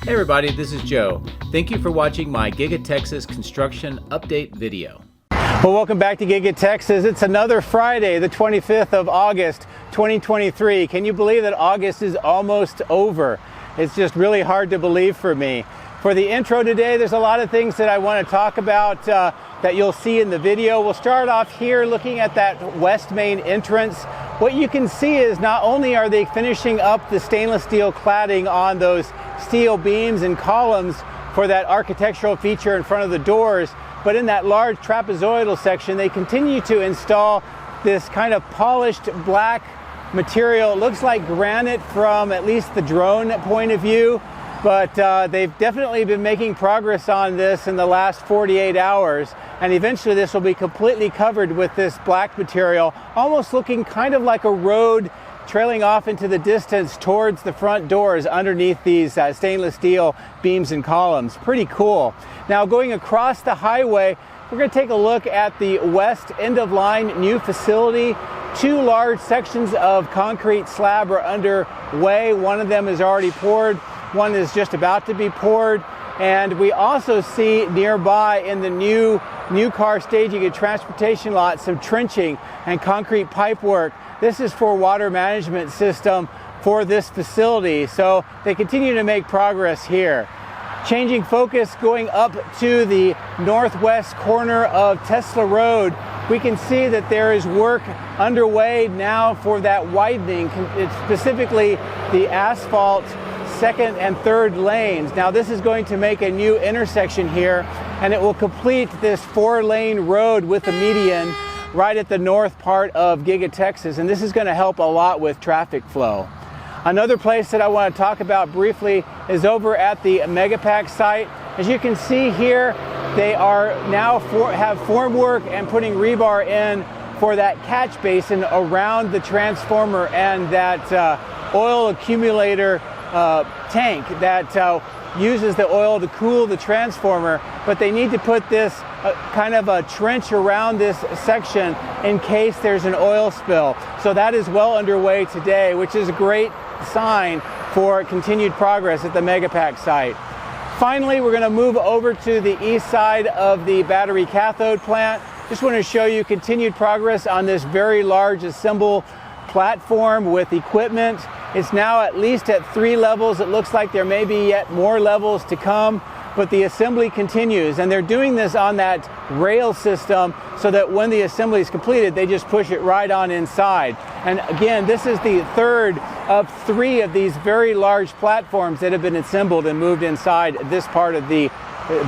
Hey everybody, this is Joe. Thank you for watching my Giga Texas construction update video. Well, welcome back to Giga Texas. It's another Friday, the 25th of August, 2023. Can you believe that August is almost over? It's just really hard to believe for me. For the intro today, there's a lot of things that I want to talk about that you'll see in the video. We'll start off here looking at that west main entrance. What you can see is not only are they finishing up the stainless steel cladding on those steel beams and columns for that architectural feature in front of the doors, but in that large trapezoidal section, they continue to install this kind of polished black material. It looks like granite from at least the drone point of view, but they've definitely been making progress on this in the last 48 hours. And eventually this will be completely covered with this black material, almost looking kind of like a road trailing off into the distance towards the front doors underneath these stainless steel beams and columns. Pretty cool. Now going across the highway, we're going to take a look at the west end of line new facility. Two large sections of concrete slab are underway. One of them is already poured. One is just about to be poured. And we also see nearby in the new car staging and transportation lot some trenching and concrete pipe work. This is for water management system for this facility. So they continue to make progress here. Changing focus, going up to the northwest corner of Tesla Road, we can see that there is work underway now for that widening. It's specifically the asphalt second and third lanes. Now this is going to make a new intersection here, and it will complete this 4-lane road with a median right at the north part of Giga Texas, and this is going to help a lot with traffic flow. Another place that I want to talk about briefly is over at the Megapack site. As you can see here, they are now have formwork and putting rebar in for that catch basin around the transformer and that oil accumulator tank that uses the oil to cool the transformer, but they need to put this kind of a trench around this section in case there's an oil spill. So that is well underway today, which is a great sign for continued progress at the Megapack site. Finally, we're going to move over to the east side of the battery cathode plant. Just want to show you continued progress on this very large assemble platform with equipment. It's now at least at 3 levels. It looks like there may be yet more levels to come, but the assembly continues. And they're doing this on that rail system so that when the assembly is completed, they just push it right on inside. And again, this is the third of 3 of these very large platforms that have been assembled and moved inside this part of the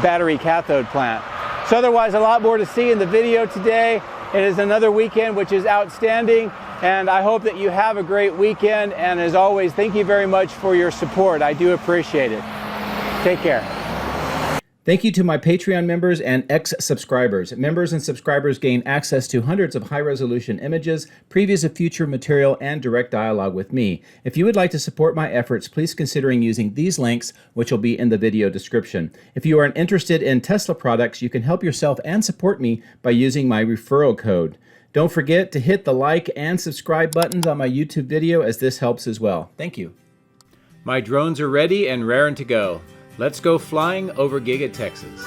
battery cathode plant. So otherwise, a lot more to see in the video today. It is another weekend which is outstanding, and I hope that you have a great weekend. And as always, thank you very much for your support. I do appreciate it. Take care. Thank you to my Patreon members and ex-subscribers. Members and subscribers gain access to hundreds of high-resolution images, previews of future material, and direct dialogue with me. If you would like to support my efforts, please consider using these links, which will be in the video description. If you are interested in Tesla products, you can help yourself and support me by using my referral code. Don't forget to hit the like and subscribe buttons on my YouTube video, as this helps as well. Thank you. My drones are ready and raring to go. Let's go flying over Giga Texas.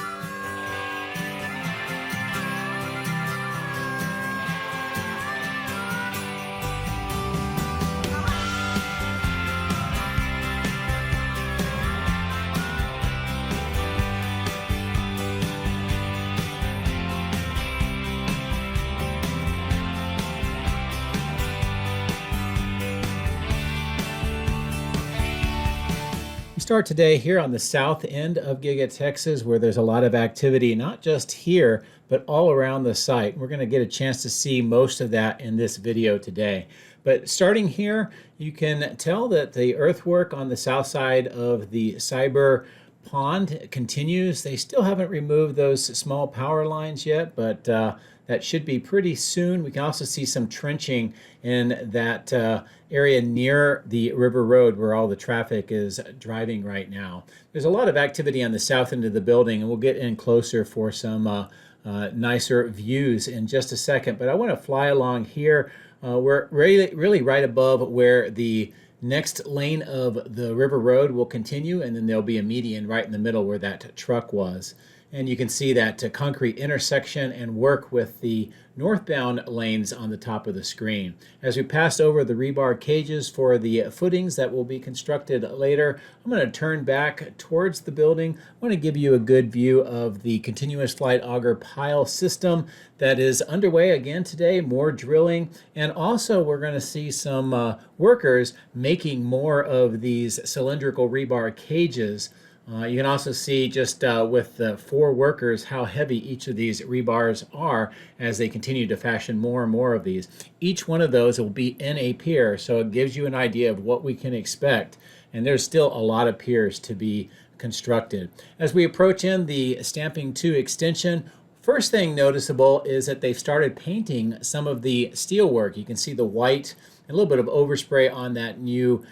Start today here on the south end of Giga Texas, where there's a lot of activity, not just here, but all around the site. We're going to get a chance to see most of that in this video today. But starting here, you can tell that the earthwork on the south side of the Cyber pond continues. They still haven't removed those small power lines yet, but that should be pretty soon. We can also see some trenching in that area near the River Road where all the traffic is driving right now. There's a lot of activity on the south end of the building, and we'll get in closer for some nicer views in just a second. But I want to fly along here. We're really right above where the Next lane of the river road will continue, and then there'll be a median right in the middle where that truck was. And you can see that concrete intersection and work with the northbound lanes on the top of the screen. As we pass over the rebar cages for the footings that will be constructed later, I'm going to turn back towards the building. I want to give you a good view of the continuous flight auger pile system that is underway again today, more drilling, and also we're going to see some workers making more of these cylindrical rebar cages. You can also see just with the 4 workers how heavy each of these rebars are as they continue to fashion more and more of these. Each one of those will be in a pier, so it gives you an idea of what we can expect. And there's still a lot of piers to be constructed. As we approach in the Stamping 2 extension, first thing noticeable is that they've started painting some of the steel work. You can see the white, a little bit of overspray on that new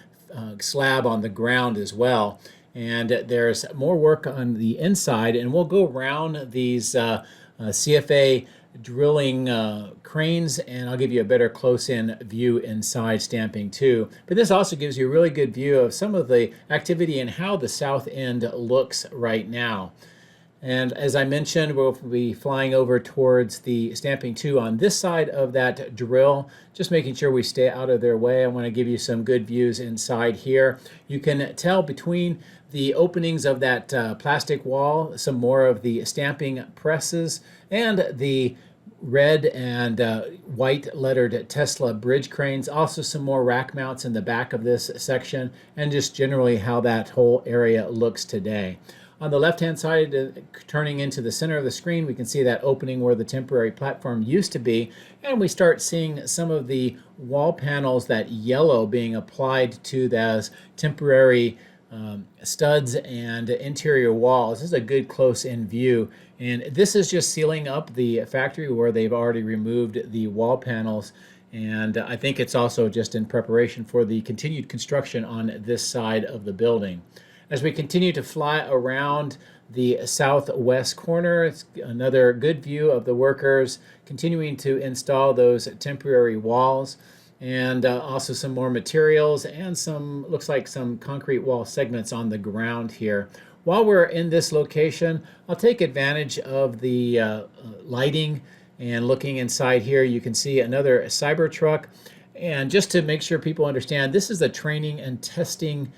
slab on the ground as well. And there's more work on the inside, and we'll go around these CFA drilling cranes, and I'll give you a better close-in view inside Stamping 2. But this also gives you a really good view of some of the activity and how the south end looks right now. And as I mentioned, we'll be flying over towards the Stamping 2 on this side of that drill, just making sure we stay out of their way. I want to give you some good views inside here. You can tell between the openings of that plastic wall some more of the stamping presses and the red and white lettered Tesla bridge cranes, also some more rack mounts in the back of this section, and just generally how that whole area looks today. On the left-hand side, turning into the center of the screen, we can see that opening where the temporary platform used to be, and we start seeing some of the wall panels, that yellow being applied to those temporary studs and interior walls. This is a good close-in view, and this is just sealing up the factory where they've already removed the wall panels, and I think it's also just in preparation for the continued construction on this side of the building. As we continue to fly around the southwest corner, it's another good view of the workers continuing to install those temporary walls, and also some more materials and some, looks like some concrete wall segments on the ground here. While we're in this location, I'll take advantage of the lighting, and looking inside here you can see another Cybertruck. And just to make sure people understand, this is the training and testing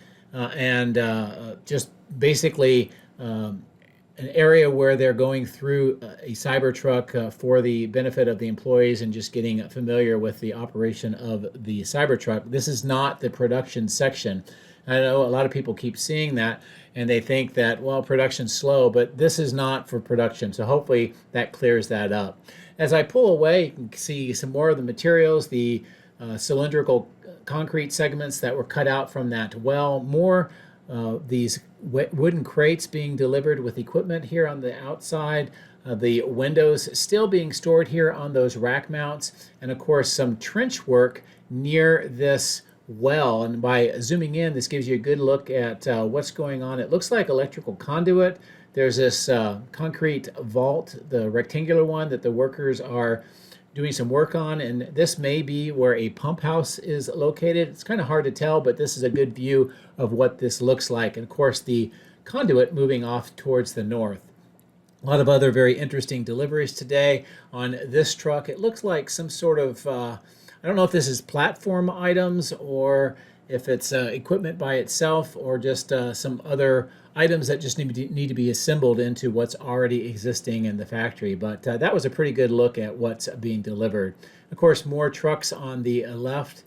just basically an area where they're going through a Cybertruck for the benefit of the employees and just getting familiar with the operation of the Cybertruck. This is not the production section. I know a lot of people keep seeing that and they think that, well, production's slow, but this is not for production. So hopefully that clears that up. As I pull away, you can see some more of the materials, the cylindrical concrete segments that were cut out from that well, more these wooden crates being delivered with equipment here on the outside, the windows still being stored here on those rack mounts, and of course some trench work near this well. And by zooming in, this gives you a good look at what's going on. It looks like electrical conduit. There's this concrete vault, the rectangular one that the workers are doing some work on, and this may be where a pump house is located. It's kind of hard to tell, but this is a good view of what this looks like. And of course the conduit moving off towards the north. A lot of other very interesting deliveries today on this truck. It looks like some sort of I don't know if this is platform items or if it's equipment by itself, or just some other items that just need to be assembled into what's already existing in the factory. But that was a pretty good look at what's being delivered. Of course, more trucks on the left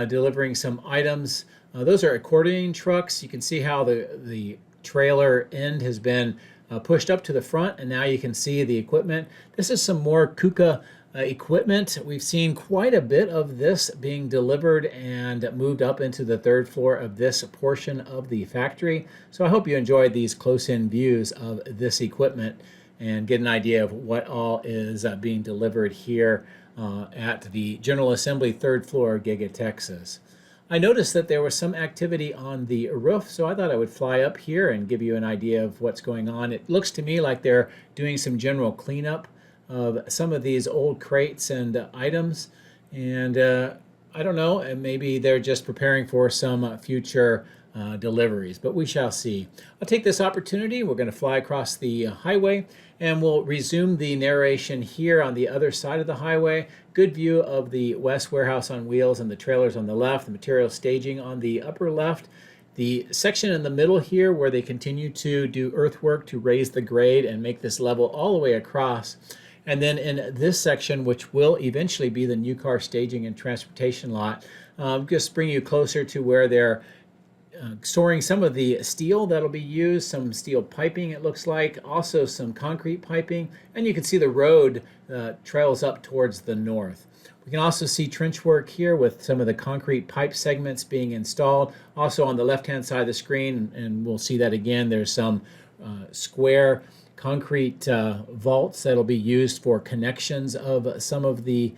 delivering some items. Those are accordion trucks. You can see how the trailer end has been pushed up to the front, and now you can see the equipment. This is some more KUKA equipment. We've seen quite a bit of this being delivered and moved up into the third floor of this portion of the factory. So I hope you enjoyed these close-in views of this equipment and get an idea of what all is being delivered here at the General Assembly third floor, Giga Texas. I noticed that there was some activity on the roof, so I thought I would fly up here and give you an idea of what's going on. It looks to me like they're doing some general cleanup of some of these old crates and items, and I don't know, and maybe they're just preparing for some future deliveries, but we shall see. I'll take this opportunity. We're going to fly across the highway, and we'll resume the narration here on the other side of the highway. Good view of the West Warehouse on wheels and the trailers on the left, the material staging on the upper left. The section in the middle here where they continue to do earthwork to raise the grade and make this level all the way across. And then in this section, which will eventually be the new car staging and transportation lot, just bring you closer to where they're storing some of the steel that'll be used, some steel piping it looks like, also some concrete piping, and you can see the road trails up towards the north. We can also see trench work here with some of the concrete pipe segments being installed. Also on the left-hand side of the screen, and we'll see that again, there's some square concrete vaults that'll be used for connections of some of the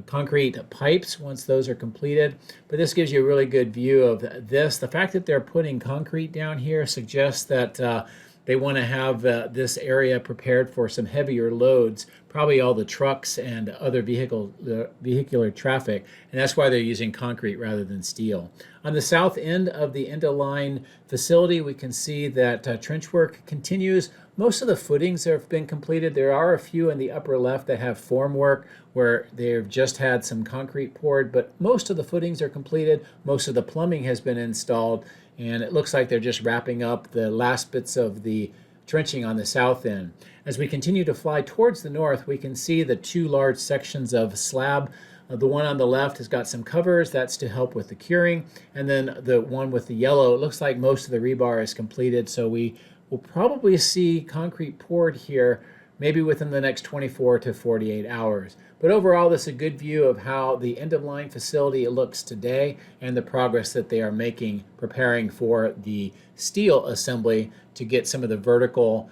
concrete pipes once those are completed. But this gives you a really good view of this. The fact that they're putting concrete down here suggests that they want to have this area prepared for some heavier loads, probably all the trucks and other vehicular traffic, and that's why they're using concrete rather than steel. On the south end of the end-of-line facility, we can see that trench work continues. Most of the footings have been completed. There are a few in the upper left that have form work where they've just had some concrete poured, but most of the footings are completed. Most of the plumbing has been installed, and it looks like they're just wrapping up the last bits of the trenching on the south end. As we continue to fly towards the north, we can see the two large sections of slab. The one on the left has got some covers, that's to help with the curing, and then the one with the yellow, it looks like most of the rebar is completed, so we will probably see concrete poured here maybe within the next 24 to 48 hours. But overall, this is a good view of how the end-of-line facility looks today and the progress that they are making, preparing for the steel assembly to get some of the vertical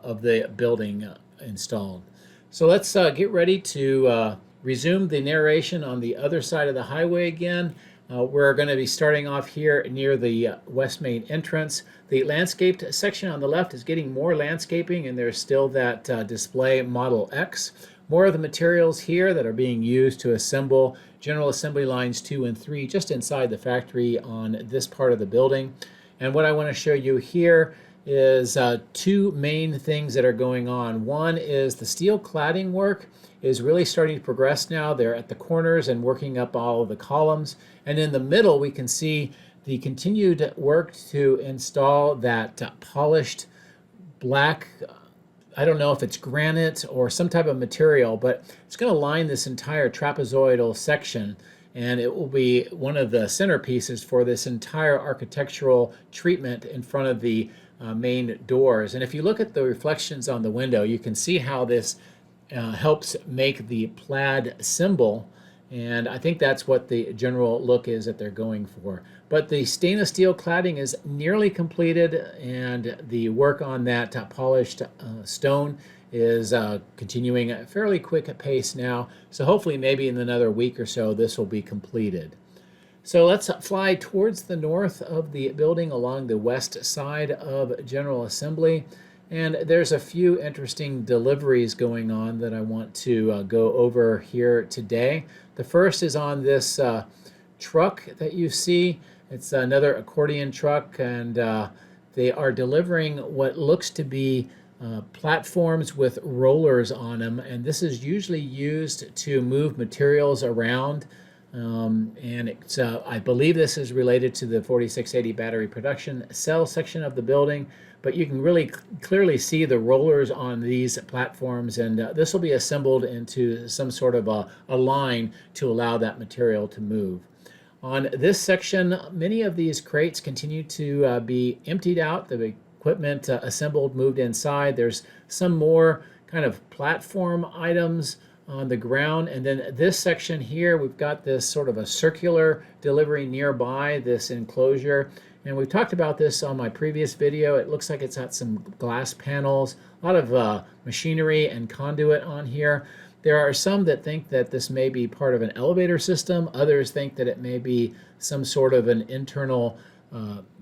of the building installed. So let's get ready to resume the narration on the other side of the highway again. We're going to be starting off here near the west main entrance. The landscaped section on the left is getting more landscaping, and there's still that display Model X. More of the materials here that are being used to assemble General Assembly Lines 2 and 3 just inside the factory on this part of the building. And what I want to show you here is two main things that are going on. One is the steel cladding work is really starting to progress now. They're at the corners and working up all of the columns. And in the middle, we can see the continued work to install that polished black, I don't know if it's granite or some type of material, but it's going to line this entire trapezoidal section, and it will be one of the centerpieces for this entire architectural treatment in front of the main doors. And if you look at the reflections on the window, you can see how this helps make the plaid symbol, and I think that's what the general look is that they're going for. But the stainless steel cladding is nearly completed, and the work on that polished stone is continuing at a fairly quick pace now. So hopefully maybe in another week or so this will be completed. So let's fly towards the north of the building along the west side of General Assembly. And there's a few interesting deliveries going on that I want to go over here today. The first is on this truck that you see. It's another accordion truck, and they are delivering what looks to be platforms with rollers on them, and this is usually used to move materials around. And it's, I believe this is related to the 4680 battery production cell section of the building, but you can really clearly see the rollers on these platforms, and this will be assembled into some sort of a line to allow that material to move. On this section, many of these crates continue to be emptied out, the equipment assembled, moved inside. There's some more kind of platform items on the ground, and then this section here, we've got this sort of a circular delivery nearby, this enclosure. And we've talked about this on my previous video. It looks like it's got some glass panels, a lot of machinery and conduit on here. There are some that think that this may be part of an elevator system. Others think that it may be some sort of an internal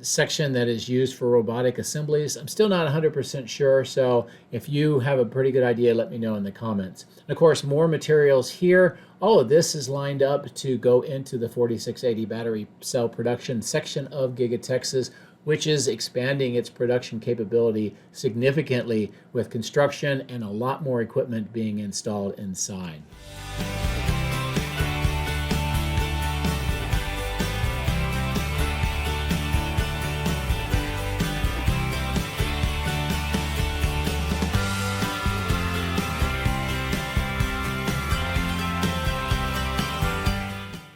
section that is used for robotic assemblies. I'm still not 100% sure, so if you have a pretty good idea, let me know in the comments. And of course, more materials here. All of this is lined up to go into the 4680 battery cell production section of Giga Texas, which is expanding its production capability significantly with construction and a lot more equipment being installed inside.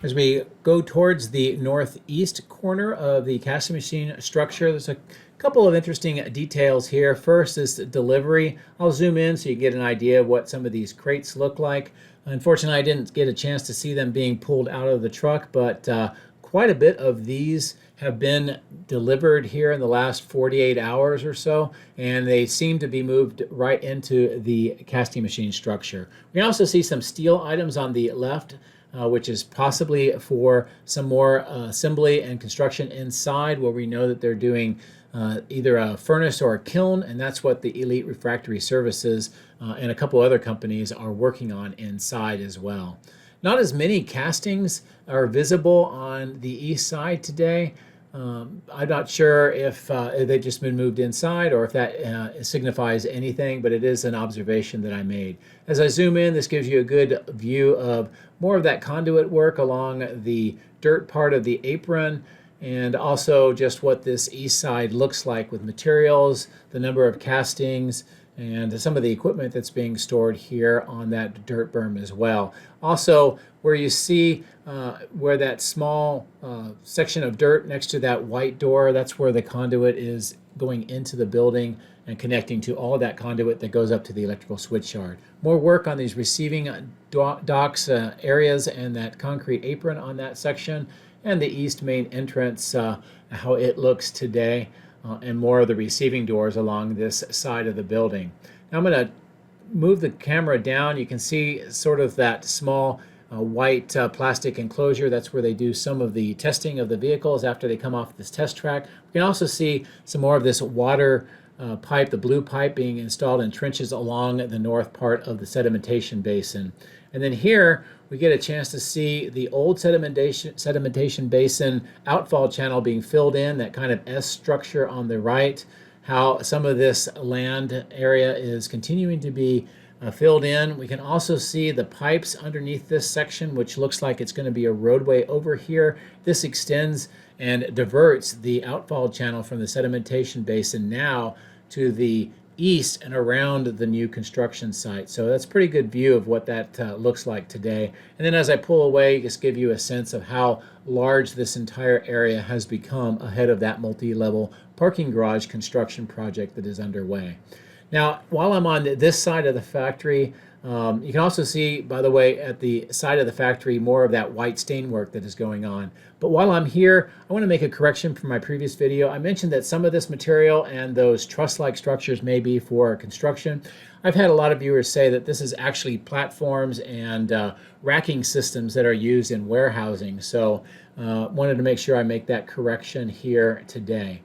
As we go towards the northeast corner of the casting machine structure, there's a couple of interesting details here. First is the delivery. I'll zoom in so you get an idea of what some of these crates look like. Unfortunately, I didn't get a chance to see them being pulled out of the truck, but quite a bit of these have been delivered here in the last 48 hours or so, and they seem to be moved right into the casting machine structure. We can also see some steel items on the left, which is possibly for some more assembly and construction inside, where we know that they're doing either a furnace or a kiln, and that's what the Elite Refractory Services and a couple other companies are working on inside as well. Not as many castings are visible on the east side today. I'm not sure if they've just been moved inside or if that signifies anything, but it is an observation that I made. As I zoom in, this gives you a good view of more of that conduit work along the dirt part of the apron, and also just what this east side looks like with materials, the number of castings, and some of the equipment that's being stored here on that dirt berm as well. Also, where you see where that small section of dirt next to that white door, that's where the conduit is going into the building and connecting to all of that conduit that goes up to the electrical switch yard. More work on these receiving docks areas and that concrete apron on that section, and the east main entrance, how it looks today, and more of the receiving doors along this side of the building. Now I'm going to move the camera down. You can see sort of that small white plastic enclosure. That's where they do some of the testing of the vehicles after they come off this test track. We can also see some more of this water pipe, the blue pipe, being installed in trenches along the north part of the sedimentation basin. And then here we get a chance to see the old sedimentation basin outfall channel being filled in, that kind of S structure on the right, how some of this land area is continuing to be filled in. We can also see the pipes underneath this section, which looks like it's going to be a roadway over here. This extends and diverts the outfall channel from the sedimentation basin now to the east and around the new construction site. So that's a pretty good view of what that looks like today. And then as I pull away, just give you a sense of how large this entire area has become ahead of that multi-level parking garage construction project that is underway. Now, while I'm on this side of the factory, you can also see, by the way, at the side of the factory, more of that white stain work that is going on. But while I'm here, I want to make a correction from my previous video. I mentioned that some of this material and those truss-like structures may be for construction. I've had a lot of viewers say that this is actually platforms and racking systems that are used in warehousing. So wanted to make sure I make that correction here today.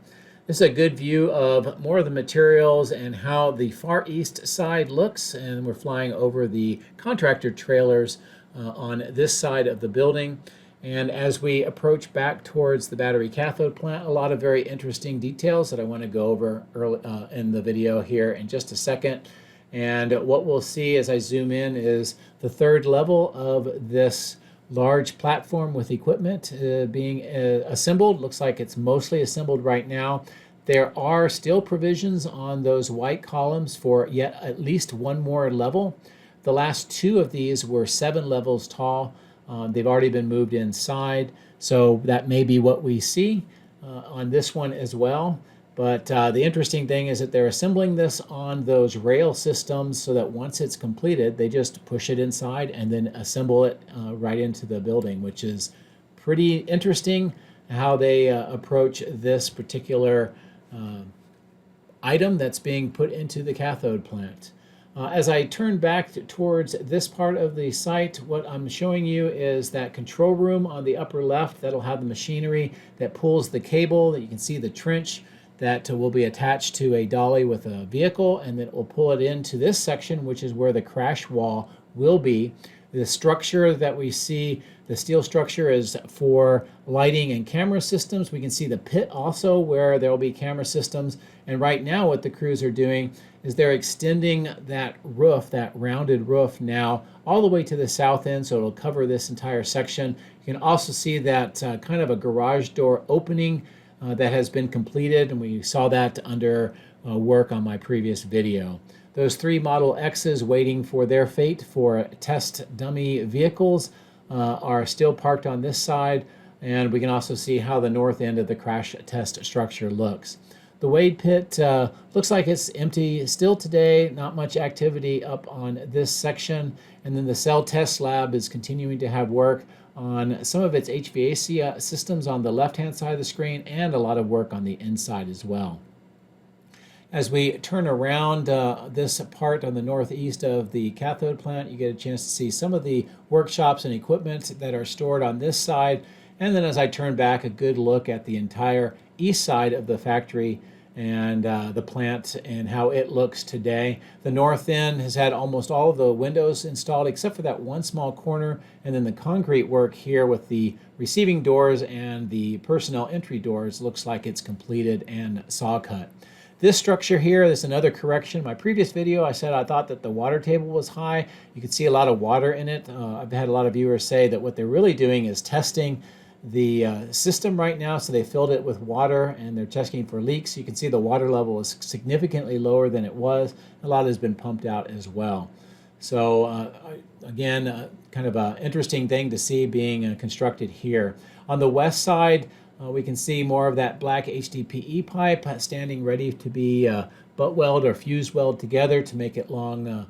This is a good view of more of the materials and how the far east side looks, and we're flying over the contractor trailers on this side of the building. And as we approach back towards the battery cathode plant, a lot of very interesting details that I want to go over early, in the video here in just a second. And what we'll see as I zoom in is the third level of this large platform with equipment being assembled. Looks like it's mostly assembled right now. There are still provisions on those white columns for yet at least one more level. The last two of these were 7 levels tall. They've already been moved inside, so that may be what we see on this one as well. But the interesting thing is that they're assembling this on those rail systems so that once it's completed, they just push it inside and then assemble it right into the building, which is pretty interesting how they approach this particular item that's being put into the cathode plant. As I turn back towards this part of the site, what I'm showing you is that control room on the upper left that'll have the machinery that pulls the cable, that you can see the trench that will be attached to a dolly with a vehicle, and then it will pull it into this section, which is where the crash wall will be. The structure that we see, the steel structure, is for lighting and camera systems. We can see the pit also where there will be camera systems. And right now what the crews are doing is they're extending that roof, that rounded roof now, all the way to the south end, so it'll cover this entire section. You can also see that kind of a garage door opening that has been completed, and we saw that under work on my previous video. Those 3 Model X's waiting for their fate for test dummy vehicles are still parked on this side, and we can also see how the north end of the crash test structure looks. The Wade pit looks like it's empty still today, not much activity up on this section, and then the cell test lab is continuing to have work on some of its HVAC systems on the left-hand side of the screen, and a lot of work on the inside as well. As we turn around this part on the northeast of the cathode plant, you get a chance to see some of the workshops and equipment that are stored on this side. And then as I turn back, a good look at the entire east side of the factory and the plant and how it looks today. The north end has had almost all of the windows installed except for that one small corner, and then the concrete work here with the receiving doors and the personnel entry doors looks like it's completed and saw cut. This structure here is another correction. My previous video, I said I thought that the water table was high. You can see a lot of water in it. I've had a lot of viewers say that what they're really doing is testing the system right now. So they filled it with water and they're testing for leaks. You can see the water level is significantly lower than it was. A lot has been pumped out as well. So again, kind of an interesting thing to see being constructed here. On the west side, we can see more of that black HDPE pipe standing ready to be butt weld or fuse weld together to make it long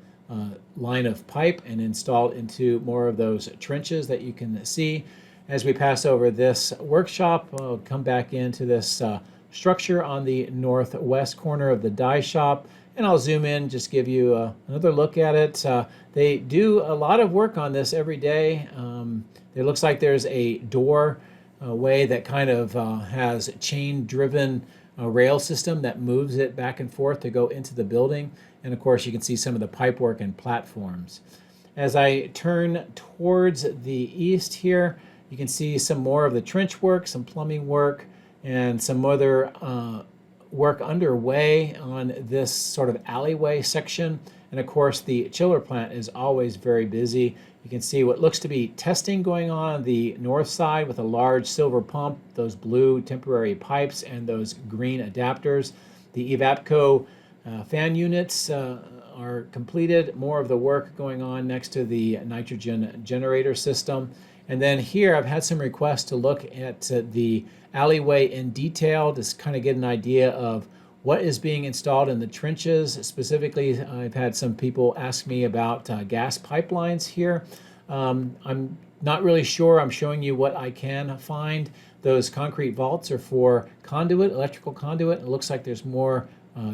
line of pipe and installed into more of those trenches that you can see. As we pass over this workshop, we'll come back into this structure on the northwest corner of the die shop, and I'll zoom in, just give you another look at it. They do a lot of work on this every day. It looks like there's a door way that kind of has chain-driven rail system that moves it back and forth to go into the building. And of course, you can see some of the pipe work and platforms. As I turn towards the east here, you can see some more of the trench work, some plumbing work, and some other work underway on this sort of alleyway section. And of course, the chiller plant is always very busy. You can see what looks to be testing going on the north side with a large silver pump, those blue temporary pipes, and those green adapters. The Evapco fan units are completed. More of the work going on next to the nitrogen generator system. And then here I've had some requests to look at the alleyway in detail to kind of get an idea of what is being installed in the trenches. Specifically, I've had some people ask me about gas pipelines here. I'm not really sure. I'm showing you what I can find. Those concrete vaults are for conduit, electrical conduit. It looks like there's more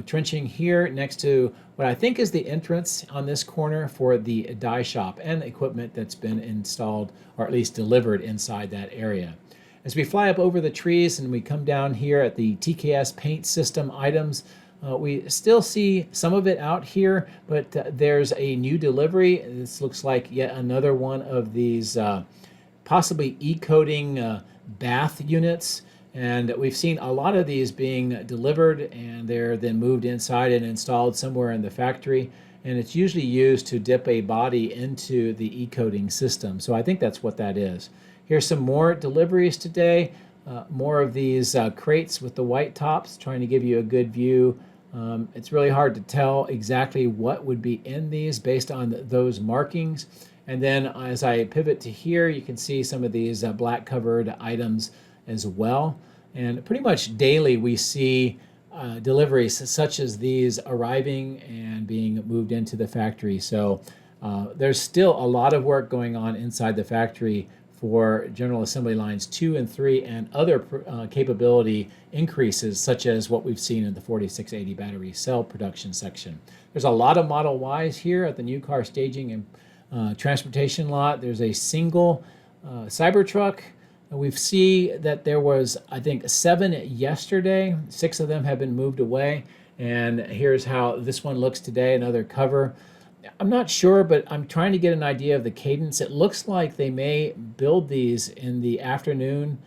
trenching here next to what I think is the entrance on this corner for the die shop and equipment that's been installed or at least delivered inside that area. As we fly up over the trees and we come down here at the TKS paint system items, we still see some of it out here, but there's a new delivery. This looks like yet another one of these possibly e-coating bath units. And we've seen a lot of these being delivered and they're then moved inside and installed somewhere in the factory. And it's usually used to dip a body into the e-coating system. So I think that's what that is. Here's some more deliveries today. More of these crates with the white tops, trying to give you a good view. It's really hard to tell exactly what would be in these based on those markings. And then as I pivot to here, you can see some of these black covered items as well. And pretty much daily we see deliveries such as these arriving and being moved into the factory. So there's still a lot of work going on inside the factory for General Assembly Lines 2 and 3 and other capability increases, such as what we've seen in the 4680 battery cell production section. There's a lot of Model Ys here at the new car staging and transportation lot. There's a single Cybertruck. We see that there was, I think, 7 yesterday. 6 of them have been moved away. And here's how this one looks today, another cover. I'm not sure, but I'm trying to get an idea of the cadence. It looks like they may build these in the afternoon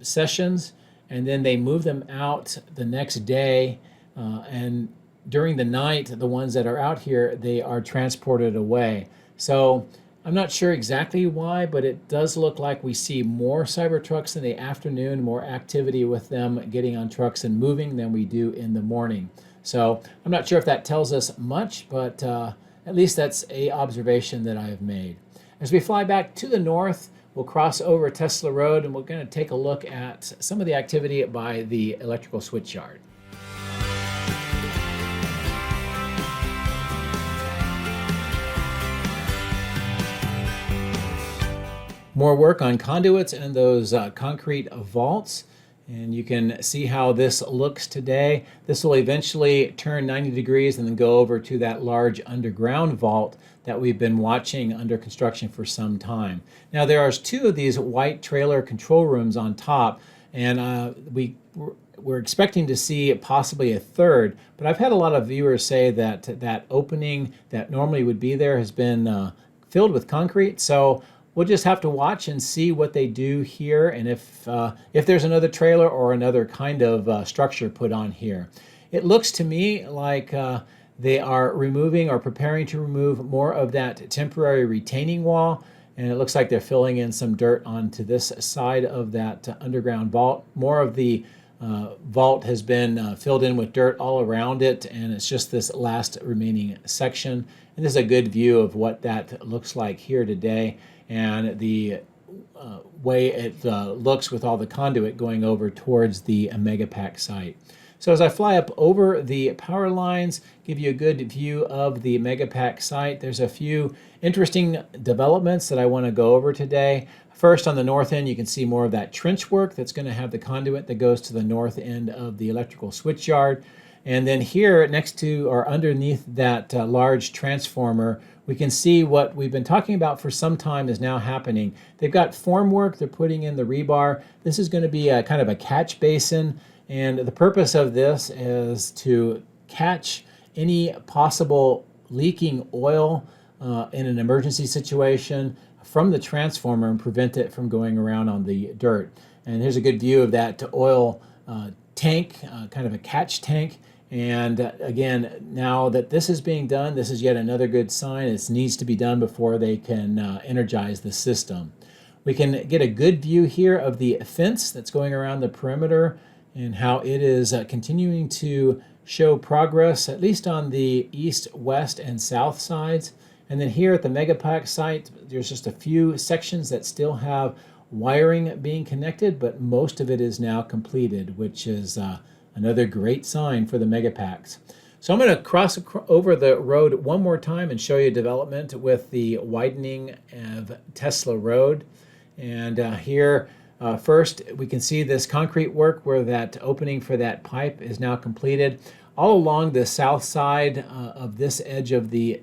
sessions, and then they move them out the next day. And during the night, the ones that are out here, they are transported away. So I'm not sure exactly why, but it does look like we see more Cybertrucks in the afternoon, more activity with them getting on trucks and moving than we do in the morning. So I'm not sure if that tells us much, but at least that's an observation that I have made. As we fly back to the north, we'll cross over Tesla Road, and we're going to take a look at some of the activity by the electrical switch yard. More work on conduits and those concrete vaults. And you can see how this looks today. This will eventually turn 90 degrees and then go over to that large underground vault that we've been watching under construction for some time. Now there are 2 of these white trailer control rooms on top, and we're expecting to see possibly a third, but I've had a lot of viewers say that that opening that normally would be there has been filled with concrete. So we'll just have to watch and see what they do here, and if there's another trailer or another kind of structure put on here. It looks to me like they are removing or preparing to remove more of that temporary retaining wall, and it looks like they're filling in some dirt onto this side of that underground vault. More of the vault has been filled in with dirt all around it, and it's just this last remaining section. And this is a good view of what that looks like here today, and the way it looks with all the conduit going over towards the Megapack site. So as I fly up over the power lines, give you a good view of the Megapack site, there's a few interesting developments that I want to go over today. First, on the north end, you can see more of that trench work that's going to have the conduit that goes to the north end of the electrical switch yard. And then here, next to or underneath that large transformer, we can see what we've been talking about for some time is now happening. They've got formwork, they're putting in the rebar. This is going to be a kind of a catch basin, and the purpose of this is to catch any possible leaking oil in an emergency situation from the transformer and prevent it from going around on the dirt. And here's a good view of that oil tank, kind of a catch tank. And again, now that this is being done, this is yet another good sign. It needs to be done before they can energize the system. We can get a good view here of the fence that's going around the perimeter and how it is continuing to show progress, at least on the east, west, and south sides. And then here at the Megapack site, there's just a few sections that still have wiring being connected, but most of it is now completed, which is another great sign for the Megapacks. So I'm going to cross over the road one more time and show you development with the widening of Tesla Road. And here, first, we can see this concrete work where that opening for that pipe is now completed. All along the south side of this edge of the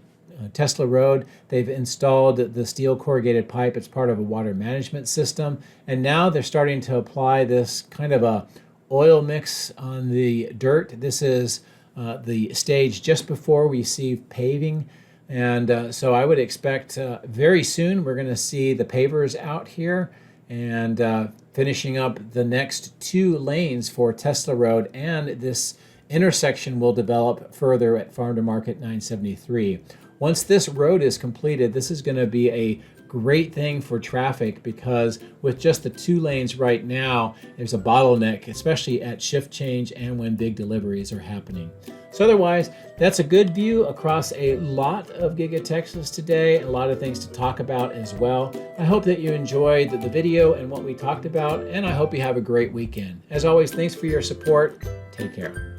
Tesla Road, they've installed the steel corrugated pipe. It's part of a water management system. And now they're starting to apply this kind of a oil mix on the dirt. This is the stage just before we see paving. And so I would expect very soon we're going to see the pavers out here and finishing up the next 2 lanes for Tesla Road, and this intersection will develop further at Farm to Market 973. Once this road is completed, this is going to be a great thing for traffic, because with just the 2 lanes right now, there's a bottleneck, especially at shift change and when big deliveries are happening. So otherwise, that's a good view across a lot of Giga Texas today, and a lot of things to talk about as well. I hope that you enjoyed the video and what we talked about, and I hope you have a great weekend. As always, thanks for your support. Take care.